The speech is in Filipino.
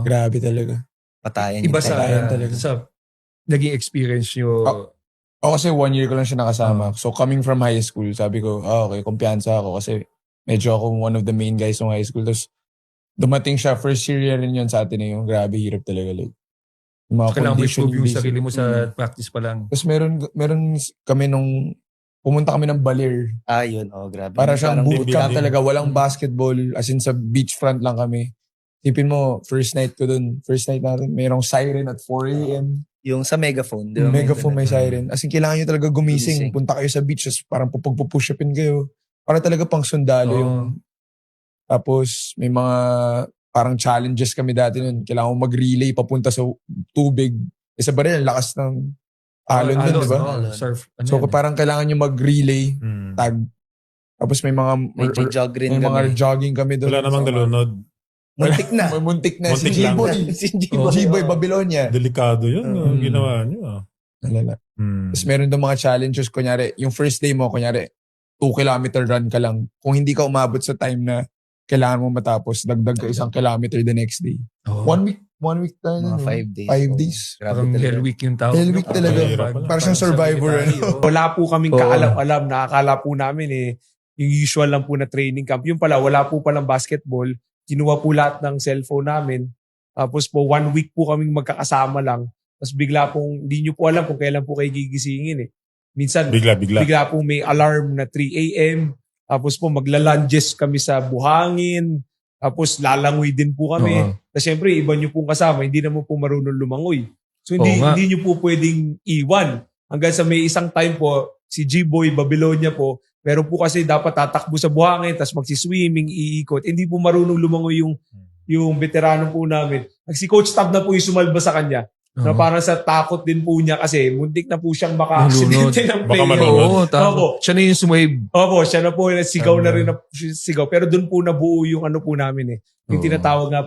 Grabe talaga. Patayan Iba talaga. sa naging experience nyo. Ako kasi 1 year ko lang siya nakasama. So coming from high school, sabi ko, okay, kumpiyansa ako kasi medyo ako one of the main guys ng high school. Tapos dumating siya, first year rin yun sa atin yung grabe, hirap talaga. Like, mga Kailangan mo i-prove yung basic. sarili mo sa practice pa lang. Tapos meron kami pumunta kami ng Baler. Yun. Grabe. Para siyang bootcamp building. talaga. Walang basketball. As in sa beachfront lang kami. Tipin mo, first night ko dun. First night natin, mayroong siren at 4 a.m. Yung sa megaphone. Yung megaphone may siren. As in, kailangan nyo talaga gumising. Punta kayo sa beach, parang push upin kayo. Para talaga pang sundalo yung... Tapos, may mga parang challenges kami dati nun. Kailangan mo mag-relay papunta sa tubig. Sa Baler, ang lakas ng alon dun, di ba? Surf. So, parang kailangan nyo mag-relay tag. Tapos may mga... May jog rin may mga jogging kami doon. Wala namang nalunod. Muntik na. Muntik na. Muntik Si lang. G-Boy. Si G-Boy, Babylonia. Delikado yun. Ginawa nyo. Alala. Tapos meron doon mga challenges. Kunyari, yung first day mo, kunyari, 2-kilometer run ka lang. Kung hindi ka umabot sa time na kailangan mo matapos, dagdag ka 1 kilometer the next day. 1 week tayo. Mga 5 days. 5 days. Parang Hell Week yung tawag. Hell Week talaga. Parang siyang survivor. Wala po kaming kaalam-alam. Nakakala po namin yung usual lang po na training camp. Yung pala, wala po palang basketball. Kinuha po lahat ng cellphone namin. Tapos po, 1 week po kaming magkakasama lang. Tapos bigla pong, hindi nyo po alam kung kailan po kayo gigisingin Minsan, bigla po may alarm na 3 a.m. Tapos po, magla-lunges kami sa buhangin. Tapos lalangoy din po kami. Tapos syempre, iba nyo pong kasama, hindi naman po marunong lumangoy. So hindi nyo po pwedeng iwan. Hanggang sa may isang time po, si G-Boy, Babylonia po, meron po kasi dapat tatakbo sa buhangin, tapos magsiswimming, iikot. Hindi po marunong lumangoy yung veterano po namin. Si Coach Tab na po yung sumalba sa kanya. Na parang sa takot din po niya kasi muntik na po siyang maka-aksidente ng player. Siya na yung sumave. Opo, siya na po, sigaw na rin na sigaw. Pero doon po nabuo yung ano po namin yung tinatawag nga